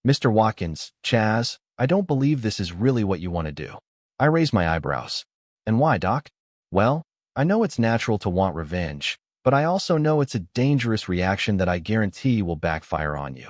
Mr. Watkins, Chaz, I don't believe this is really what you want to do. I raise my eyebrows. And why, Doc? Well, I know it's natural to want revenge, but I also know it's a dangerous reaction that I guarantee will backfire on you.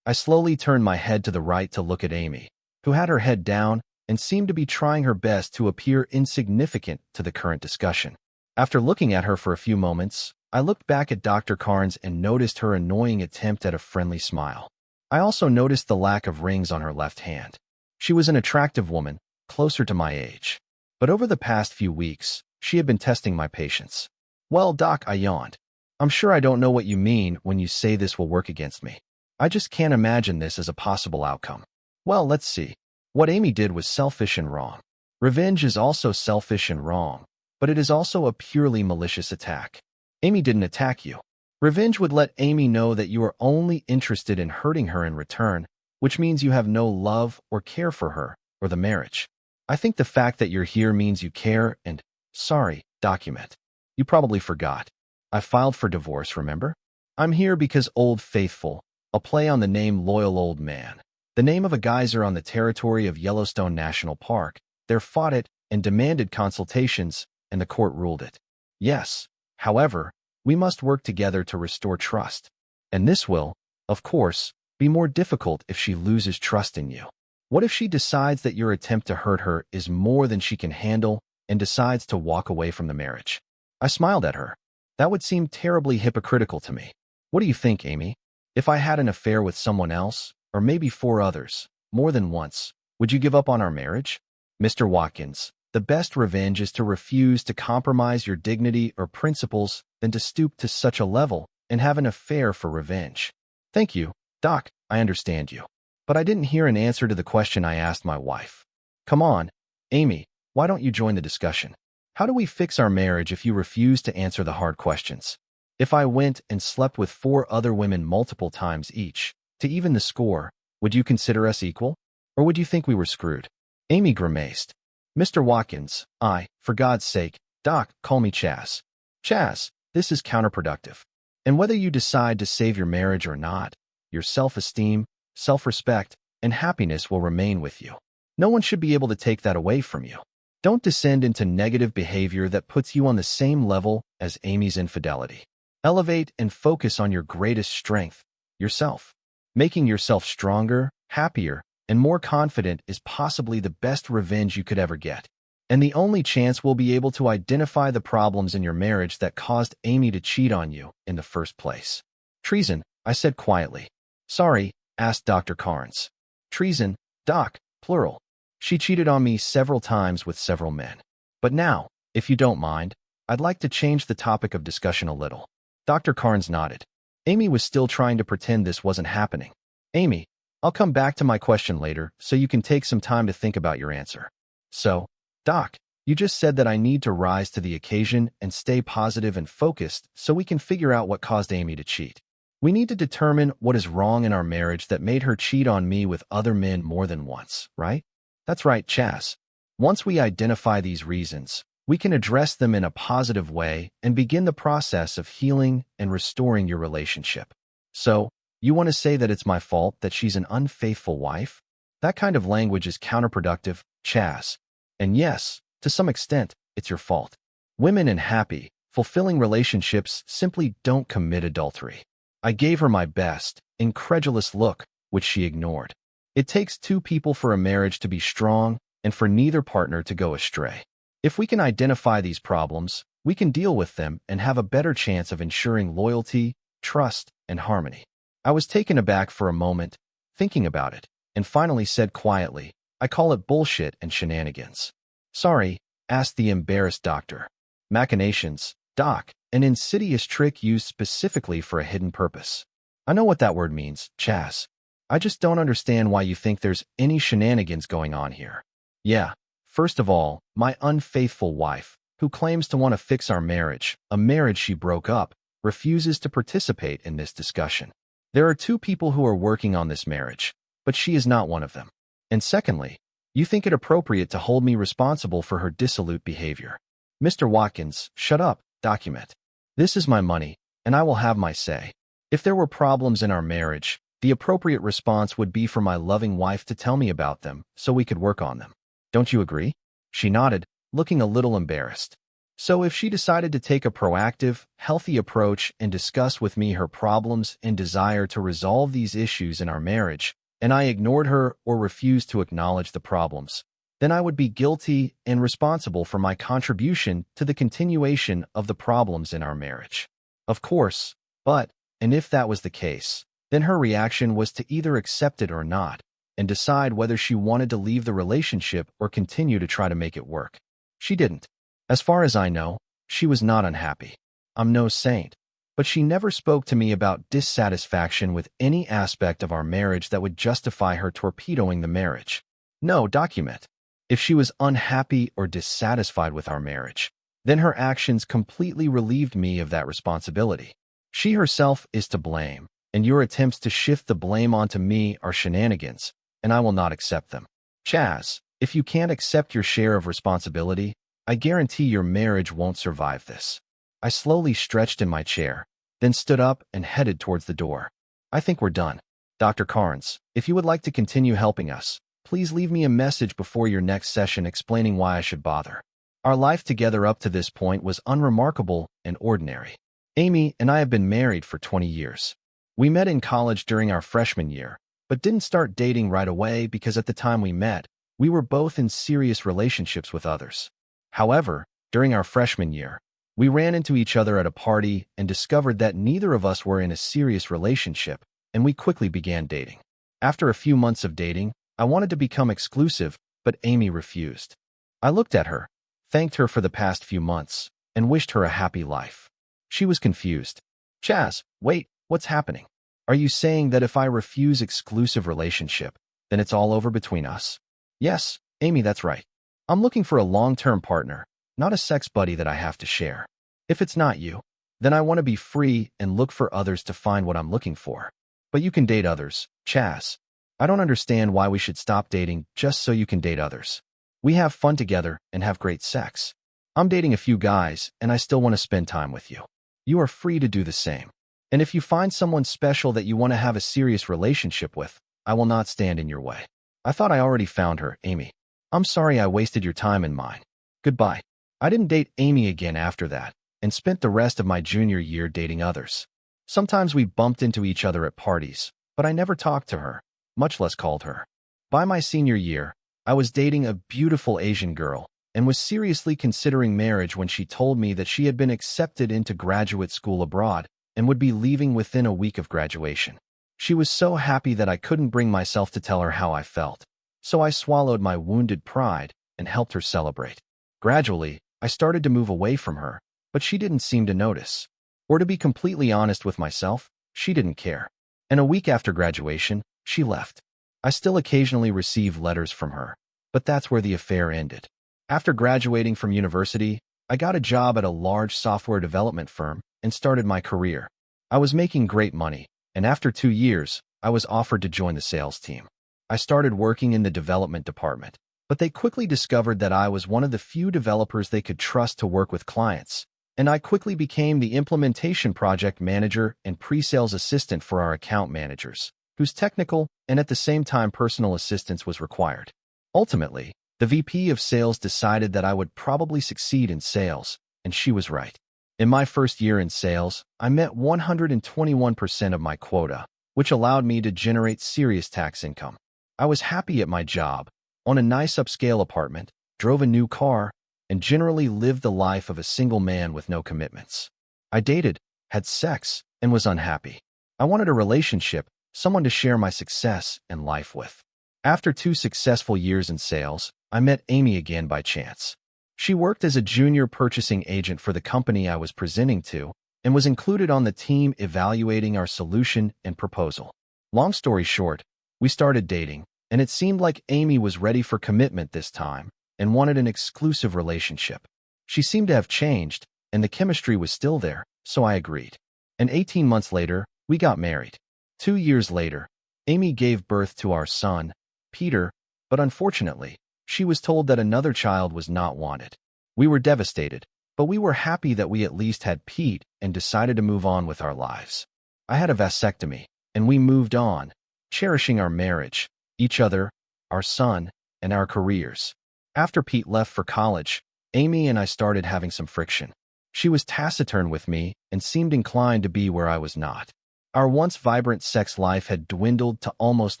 I slowly turned my head to the right to look at Amy, who had her head down and seemed to be trying her best to appear insignificant to the current discussion. After looking at her for a few moments, I looked back at Dr. Carnes and noticed her annoying attempt at a friendly smile. I also noticed the lack of rings on her left hand. She was an attractive woman, closer to my age. But over the past few weeks, she had been testing my patience. Well, Doc, I yawned. I'm sure I don't know what you mean when you say this will work against me. I just can't imagine this as a possible outcome. Well, let's see. What Amy did was selfish and wrong. Revenge is also selfish and wrong, but it is also a purely malicious attack. Amy didn't attack you. Revenge would let Amy know that you are only interested in hurting her in return, which means you have no love or care for her or the marriage. I think the fact that you're here means you care and, sorry, document. You probably forgot. I filed for divorce, remember? I'm here because Old Faithful, a play on the name Loyal Old Man, the name of a geyser on the territory of Yellowstone National Park, there fought it and demanded consultations, and the court ruled it. Yes, however, we must work together to restore trust. And this will, of course, be more difficult if she loses trust in you. What if she decides that your attempt to hurt her is more than she can handle and decides to walk away from the marriage? I smiled at her. That would seem terribly hypocritical to me. What do you think, Amy? If I had an affair with someone else, or maybe 4 others, more than once, would you give up on our marriage? Mr. Watkins, the best revenge is to refuse to compromise your dignity or principles than to stoop to such a level and have an affair for revenge. Thank you, Doc, I understand you. But I didn't hear an answer to the question I asked my wife. Come on, Amy, why don't you join the discussion? How do we fix our marriage if you refuse to answer the hard questions? If I went and slept with 4 other women multiple times each, to even the score, would you consider us equal? Or would you think we were screwed? Amy grimaced. Mr. Watkins, for God's sake, Doc, call me Chaz. Chaz, this is counterproductive. And whether you decide to save your marriage or not, your self-esteem, self-respect, and happiness will remain with you. No one should be able to take that away from you. Don't descend into negative behavior that puts you on the same level as Amy's infidelity. Elevate and focus on your greatest strength, yourself. Making yourself stronger, happier, and more confident is possibly the best revenge you could ever get. And the only chance we'll be able to identify the problems in your marriage that caused Amy to cheat on you in the first place. Treason, I said quietly. Sorry, asked Dr. Carnes. Treason, Doc, plural. She cheated on me several times with several men. But now, if you don't mind, I'd like to change the topic of discussion a little. Dr. Carnes nodded. Amy was still trying to pretend this wasn't happening. Amy, I'll come back to my question later so you can take some time to think about your answer. So, Doc, you just said that I need to rise to the occasion and stay positive and focused so we can figure out what caused Amy to cheat. We need to determine what is wrong in our marriage that made her cheat on me with other men more than once, right? That's right, Chaz. Once we identify these reasons, we can address them in a positive way and begin the process of healing and restoring your relationship. So, you want to say that it's my fault that she's an unfaithful wife? That kind of language is counterproductive, Chaz. And yes, to some extent, it's your fault. Women in happy, fulfilling relationships simply don't commit adultery. I gave her my best, incredulous look, which she ignored. It takes 2 people for a marriage to be strong and for neither partner to go astray. If we can identify these problems, we can deal with them and have a better chance of ensuring loyalty, trust, and harmony. I was taken aback for a moment, thinking about it, and finally said quietly, I call it bullshit and shenanigans. Sorry, asked the embarrassed doctor. Machinations, Doc, an insidious trick used specifically for a hidden purpose. I know what that word means, Chaz. I just don't understand why you think there's any shenanigans going on here. Yeah, first of all, my unfaithful wife, who claims to want to fix our marriage, a marriage she broke up, refuses to participate in this discussion. There are 2 people who are working on this marriage, but she is not one of them. And secondly, you think it appropriate to hold me responsible for her dissolute behavior. Mr. Watkins, shut up, document. This is my money, and I will have my say. If there were problems in our marriage, The appropriate response would be for my loving wife to tell me about them so we could work on them. Don't you agree? She nodded, looking a little embarrassed. So if she decided to take a proactive, healthy approach and discuss with me her problems and desire to resolve these issues in our marriage, and I ignored her or refused to acknowledge the problems, then I would be guilty and responsible for my contribution to the continuation of the problems in our marriage. Of course, and if that was the case, then her reaction was to either accept it or not, and decide whether she wanted to leave the relationship or continue to try to make it work. She didn't. As far as I know, she was not unhappy. I'm no saint, but she never spoke to me about dissatisfaction with any aspect of our marriage that would justify her torpedoing the marriage. No document. If she was unhappy or dissatisfied with our marriage, then her actions completely relieved me of that responsibility. She herself is to blame, and your attempts to shift the blame onto me are shenanigans, and I will not accept them. Chaz, if you can't accept your share of responsibility, I guarantee your marriage won't survive this. I slowly stretched in my chair, then stood up and headed towards the door. I think we're done. Dr. Carnes, if you would like to continue helping us, please leave me a message before your next session explaining why I should bother. Our life together up to this point was unremarkable and ordinary. Amy and I have been married for 20 years. We met in college during our freshman year, but didn't start dating right away because at the time we met, we were both in serious relationships with others. However, during our freshman year, we ran into each other at a party and discovered that neither of us were in a serious relationship, and we quickly began dating. After a few months of dating, I wanted to become exclusive, but Amy refused. I looked at her, thanked her for the past few months, and wished her a happy life. She was confused. Chaz, wait, what's happening? Are you saying that if I refuse exclusive relationship, then it's all over between us? Yes, Amy, that's right. I'm looking for a long-term partner, not a sex buddy that I have to share. If it's not you, then I want to be free and look for others to find what I'm looking for. But you can date others, Chaz. I don't understand why we should stop dating just so you can date others. We have fun together and have great sex. I'm dating a few guys, and I still want to spend time with you. You are free to do the same. And if you find someone special that you want to have a serious relationship with, I will not stand in your way. I thought I already found her, Amy. I'm sorry I wasted your time and mine. Goodbye. I didn't date Amy again after that, and spent the rest of my junior year dating others. Sometimes we bumped into each other at parties, but I never talked to her, much less called her. By my senior year, I was dating a beautiful Asian girl and was seriously considering marriage when she told me that she had been accepted into graduate school abroad and would be leaving within a week of graduation. She was so happy that I couldn't bring myself to tell her how I felt, so I swallowed my wounded pride and helped her celebrate. Gradually, I started to move away from her, but she didn't seem to notice. Or to be completely honest with myself, she didn't care. And a week after graduation, she left. I still occasionally receive letters from her, but that's where the affair ended. After graduating from university, I got a job at a large software development firm and started my career. I was making great money, and after 2 years, I was offered to join the sales team. I started working in the development department, but they quickly discovered that I was one of the few developers they could trust to work with clients, and I quickly became the implementation project manager and pre-sales assistant for our account managers, whose technical and at the same time personal assistance was required. Ultimately, the VP of sales decided that I would probably succeed in sales, and she was right. In my first year in sales, I met 121% of my quota, which allowed me to generate serious tax income. I was happy at my job, owned a nice upscale apartment, drove a new car, and generally lived the life of a single man with no commitments. I dated, had sex, and was unhappy. I wanted a relationship, someone to share my success and life with. After 2 successful years in sales, I met Amy again by chance. She worked as a junior purchasing agent for the company I was presenting to and was included on the team evaluating our solution and proposal. Long story short, we started dating, and it seemed like Amy was ready for commitment this time and wanted an exclusive relationship. She seemed to have changed, and the chemistry was still there, so I agreed. And 18 months later, we got married. 2 years later, Amy gave birth to our son, Peter, but unfortunately, she was told that another child was not wanted. We were devastated, but we were happy that we at least had Pete and decided to move on with our lives. I had a vasectomy, and we moved on, cherishing our marriage, each other, our son, and our careers. After Pete left for college, Amy and I started having some friction. She was taciturn with me and seemed inclined to be where I was not. Our once vibrant sex life had dwindled to almost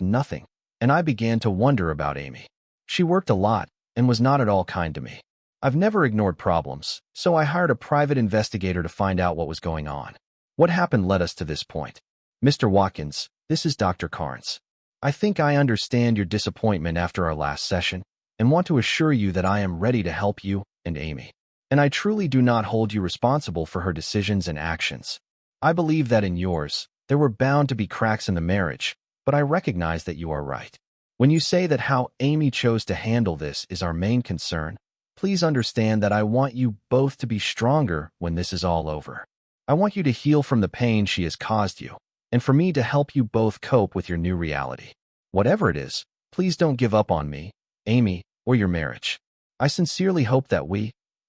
nothing, and I began to wonder about Amy. She worked a lot and was not at all kind to me. I've never ignored problems, so I hired a private investigator to find out what was going on. What happened led us to this point. Mr. Watkins, this is Dr. Carnes. I think I understand your disappointment after our last session and want to assure you that I am ready to help you and Amy. And I truly do not hold you responsible for her decisions and actions. I believe that in yours, there were bound to be cracks in the marriage, but I recognize that you are right. When you say that how Amy chose to handle this is our main concern, please understand that I want you both to be stronger when this is all over. I want you to heal from the pain she has caused you, and for me to help you both cope with your new reality. Whatever it is, please don't give up on me, Amy, or your marriage. I sincerely hope that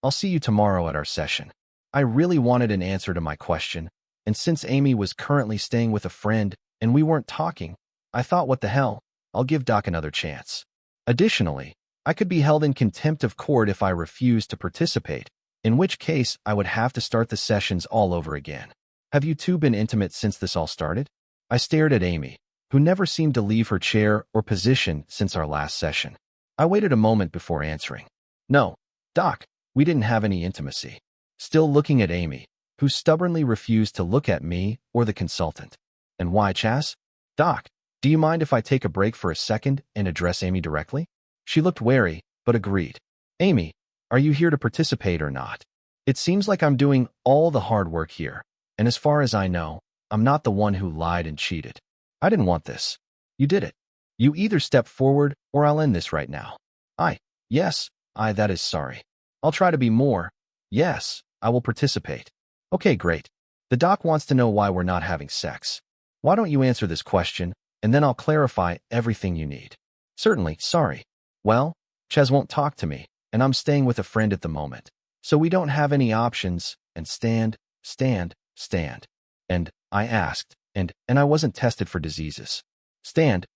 I'll see you tomorrow at our session. I really wanted an answer to my question, and since Amy was currently staying with a friend and we weren't talking, I thought, what the hell, I'll give Doc another chance. Additionally, I could be held in contempt of court if I refused to participate, in which case I would have to start the sessions all over again. Have you two been intimate since this all started? I stared at Amy, who never seemed to leave her chair or position since our last session. I waited a moment before answering. No, Doc, we didn't have any intimacy. Still looking at Amy, who stubbornly refused to look at me or the consultant. And why, Chas? Doc, do you mind if I take a break for a second and address Amy directly? She looked wary, but agreed. Amy, are you here to participate or not? It seems like I'm doing all the hard work here, and as far as I know, I'm not the one who lied and cheated. I didn't want this. You did it. You either step forward or I'll end this right now. That is sorry. I'll try to be more. Yes, I will participate. Okay, great. The doc wants to know why we're not having sex. Why don't you answer this question, and then I'll clarify everything you need. Certainly, sorry. Well, Ches won't talk to me, and I'm staying with a friend at the moment. So we don't have any options, and stand. And I asked, and I wasn't tested for diseases. Stand.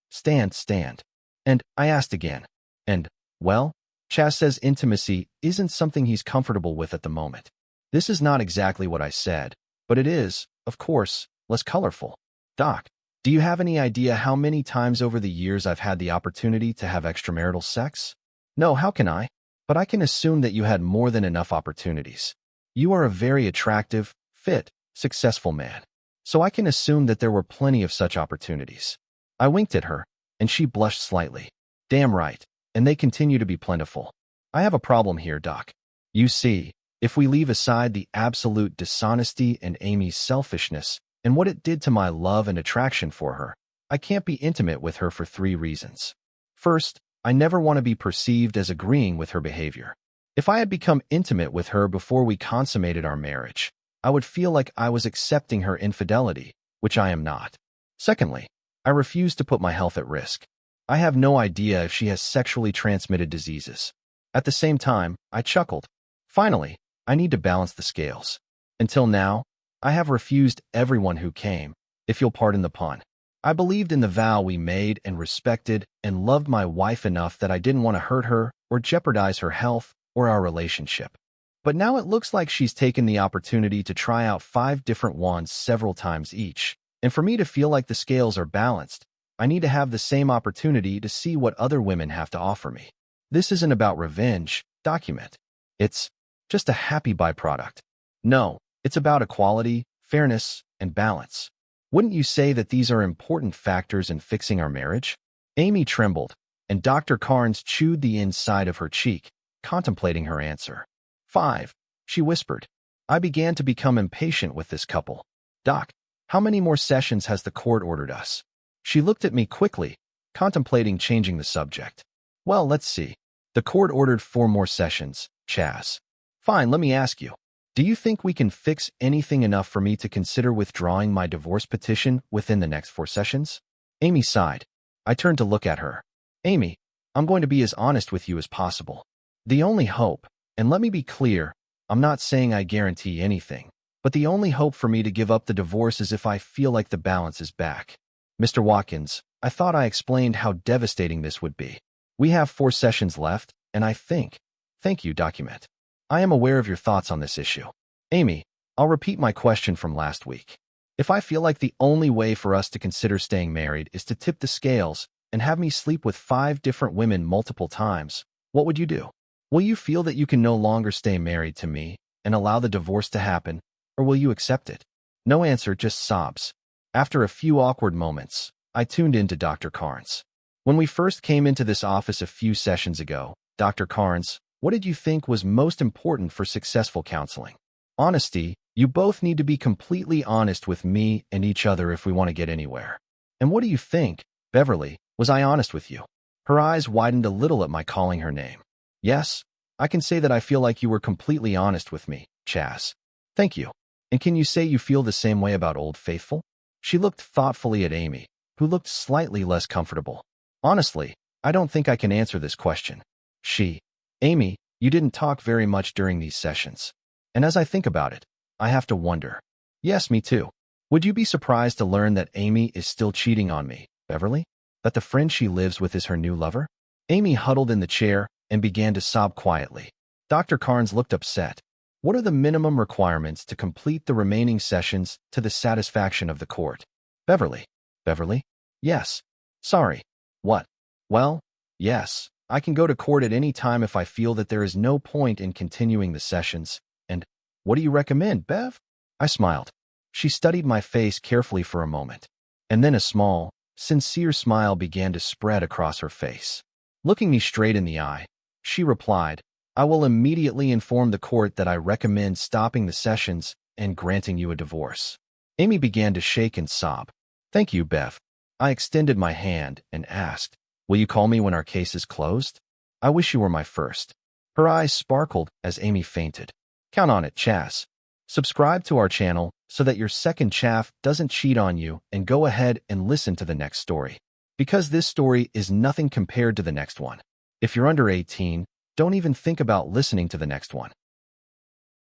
And I asked again. And, well, Chas says intimacy isn't something he's comfortable with at the moment. This is not exactly what I said, but it is, of course, less colorful. Doc, do you have any idea how many times over the years I've had the opportunity to have extramarital sex? No, how can I? But I can assume that you had more than enough opportunities. You are a very attractive, fit, successful man. So I can assume that there were plenty of such opportunities. I winked at her, and she blushed slightly. Damn right, and they continue to be plentiful. I have a problem here, Doc. You see, if we leave aside the absolute dishonesty and Amy's selfishness and what it did to my love and attraction for her, I can't be intimate with her for 3 reasons. First, I never want to be perceived as agreeing with her behavior. If I had become intimate with her before we consummated our marriage, I would feel like I was accepting her infidelity, which I am not. Secondly, I refuse to put my health at risk. I have no idea if she has sexually transmitted diseases. At the same time, I chuckled. Finally, I need to balance the scales. Until now, I have refused everyone who came, if you'll pardon the pun. I believed in the vow we made and respected and loved my wife enough that I didn't want to hurt her or jeopardize her health or our relationship. But now it looks like she's taken the opportunity to try out 5 different wands several times each. And for me to feel like the scales are balanced, I need to have the same opportunity to see what other women have to offer me. This isn't about revenge, document. It's just a happy byproduct. No, it's about equality, fairness, and balance. Wouldn't you say that these are important factors in fixing our marriage? Amy trembled, and Dr. Carnes chewed the inside of her cheek, contemplating her answer. 5, she whispered. I began to become impatient with this couple. Doc, how many more sessions has the court ordered us? She looked at me quickly, contemplating changing the subject. Well, let's see. The court ordered 4 more sessions, Chas. Fine, let me ask you. Do you think we can fix anything enough for me to consider withdrawing my divorce petition within the next 4 sessions? Amy sighed. I turned to look at her. Amy, I'm going to be as honest with you as possible. The only hope, and let me be clear, I'm not saying I guarantee anything, but the only hope for me to give up the divorce is if I feel like the balance is back. Mr. Watkins, I thought I explained how devastating this would be. We have 4 sessions left, and I think. Thank you, document. I am aware of your thoughts on this issue. Amy, I'll repeat my question from last week. If I feel like the only way for us to consider staying married is to tip the scales and have me sleep with 5 different women multiple times, what would you do? Will you feel that you can no longer stay married to me and allow the divorce to happen, or will you accept it? No answer, just sobs. After a few awkward moments, I tuned into Dr. Carnes. When we first came into this office a few sessions ago, Dr. Carnes, what did you think was most important for successful counseling? Honesty. You both need to be completely honest with me and each other if we want to get anywhere. And what do you think, Beverly? Was I honest with you? Her eyes widened a little at my calling her name. Yes, I can say that I feel like you were completely honest with me, Chaz. Thank you. And can you say you feel the same way about Old Faithful? She looked thoughtfully at Amy, who looked slightly less comfortable. Honestly, I don't think I can answer this question. Amy, you didn't talk very much during these sessions. And as I think about it, I have to wonder. Yes, me too. Would you be surprised to learn that Amy is still cheating on me, Beverly? That the friend she lives with is her new lover? Amy huddled in the chair and began to sob quietly. Dr. Carnes looked upset. What are the minimum requirements to complete the remaining sessions to the satisfaction of the court? Beverly? Yes. Sorry. What? Well, yes. I can go to court at any time if I feel that there is no point in continuing the sessions. And what do you recommend, Bev? I smiled. She studied my face carefully for a moment, and then a small, sincere smile began to spread across her face. Looking me straight in the eye, she replied, I will immediately inform the court that I recommend stopping the sessions and granting you a divorce. Amy began to shake and sob. Thank you, Bev. I extended my hand and asked, will you call me when our case is closed? I wish you were my first. Her eyes sparkled as Amy fainted. Count on it, Chaz. Subscribe to our channel so that your second chaff doesn't cheat on you, and go ahead and listen to the next story. Because this story is nothing compared to the next one. If you're under 18, don't even think about listening to the next one.